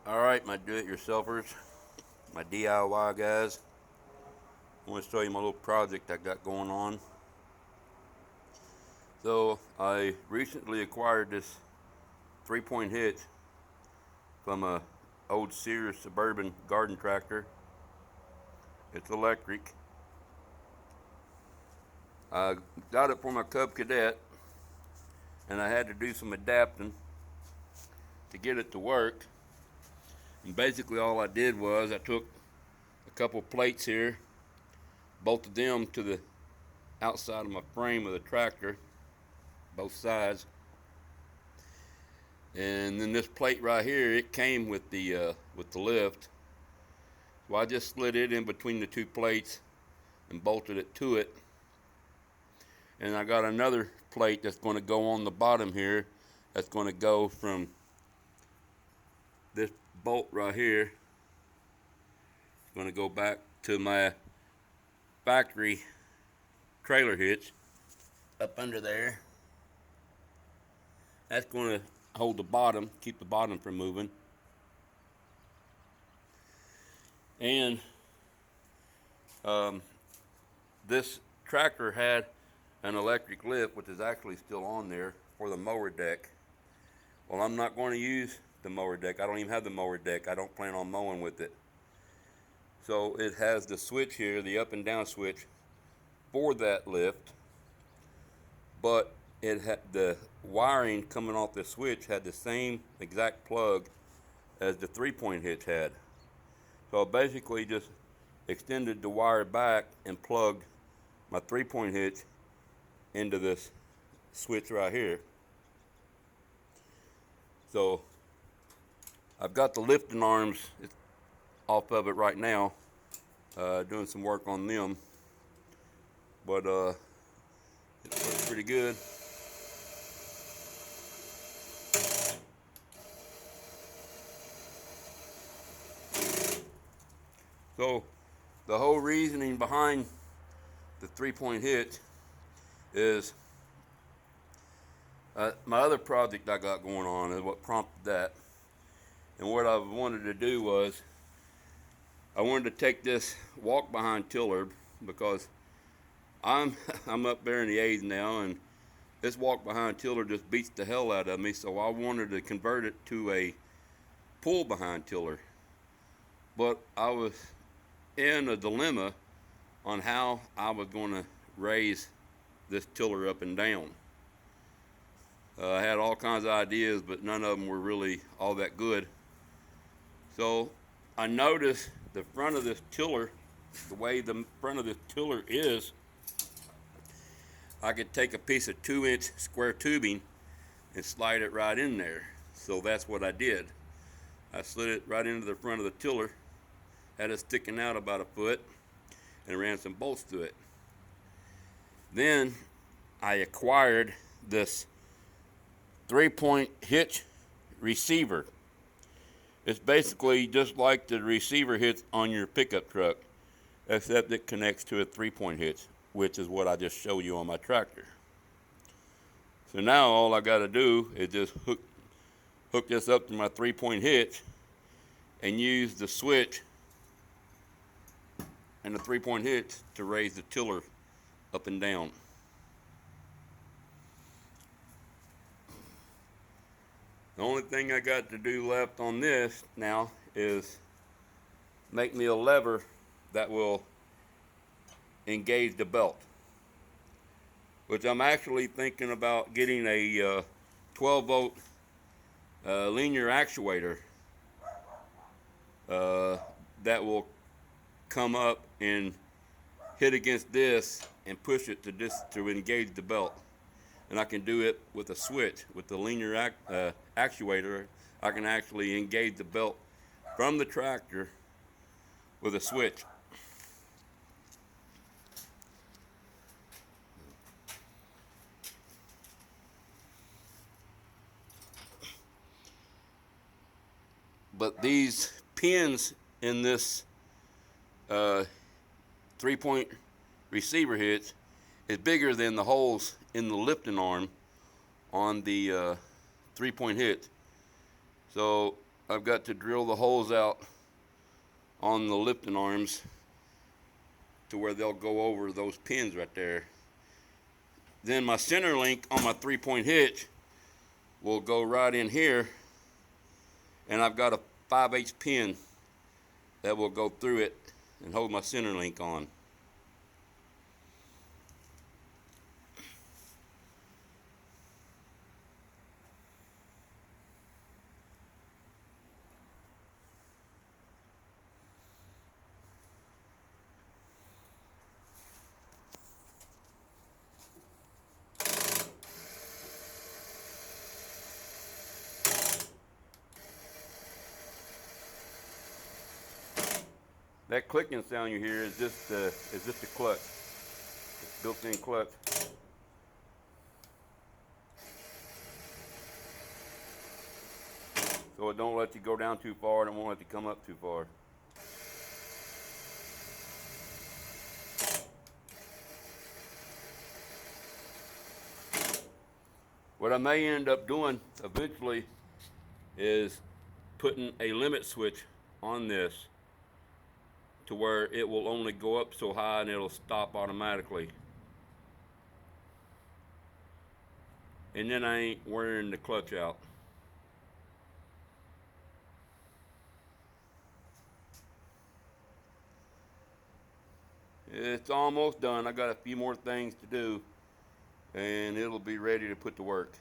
Alright, my do-it-yourselfers, my DIY guys, I want to show you my little project I got going on. So, I recently acquired this 3-point hitch from a old Sears Suburban garden tractor. It's electric. I got it for my Cub Cadet, and I had to do some adapting to get it to work. And basically all I did was I took a couple plates here, bolted them to the outside of my frame of the tractor, both sides. And then this plate right here, it came with the lift. So I just slid it in between the two plates and bolted it to it. And I got another plate that's going to go on the bottom here. That's going to go from this bolt right here. It's going to go back to my factory trailer hitch up under there. That's going to hold the bottom, keep the bottom from moving. And this tractor had an electric lift, which is actually still on there, for the mower deck. Well, I'm not going to use the mower deck. I don't even have the mower deck. I don't plan on mowing with it. So it has the switch here, the up and down switch for that lift, but it had the wiring coming off the switch had the same exact plug as the 3-point hitch had. So I basically just extended the wire back and plugged my 3-point hitch into this switch right here. So I've got the lifting arms off of it right now, doing some work on them, but it looks pretty good. So the whole reasoning behind the 3-point hitch is my other project I got going on is what prompted that. And what I wanted to do was I wanted to take this walk behind tiller, because I'm up there in the A's now, and this walk behind tiller just beats the hell out of me. So I wanted to convert it to a pull behind tiller, but I was in a dilemma on how I was going to raise this tiller up and down. I had all kinds of ideas, but none of them were really all that good. So I noticed the front of this tiller, the way the front of this tiller is, I could take a piece of 2-inch square tubing and slide it right in there. So that's what I did. I slid it right into the front of the tiller, had it sticking out about a foot, and ran some bolts to it. Then I acquired this 3-point hitch receiver. It's basically just like the receiver hitch on your pickup truck, except it connects to a 3-point hitch, which is what I just showed you on my tractor. So now all I got to do is just hook this up to my 3-point hitch and use the switch and the 3-point hitch to raise the tiller up and down. The only thing I got to do left on this now is make me a lever that will engage the belt, which I'm actually thinking about getting a 12-volt linear actuator that will come up and hit against this and push it to engage the belt. And I can do it with a switch. With the linear actuator, I can actually engage the belt from the tractor with a switch. But these pins in this 3-point receiver hitch is bigger than the holes in the lifting arm on the 3-point hitch. So I've got to drill the holes out on the lifting arms to where they'll go over those pins right there. Then my center link on my 3-point hitch will go right in here, and I've got a 5/8 pin that will go through it and hold my center link on. That clicking sound you hear is just a clutch. It's built-in clutch. So it don't let you go down too far, and it won't let you come up too far. What I may end up doing eventually is putting a limit switch on this to where it will only go up so high and it'll stop automatically. And then I ain't wearing the clutch out. It's almost done. I got a few more things to do and it'll be ready to put to work.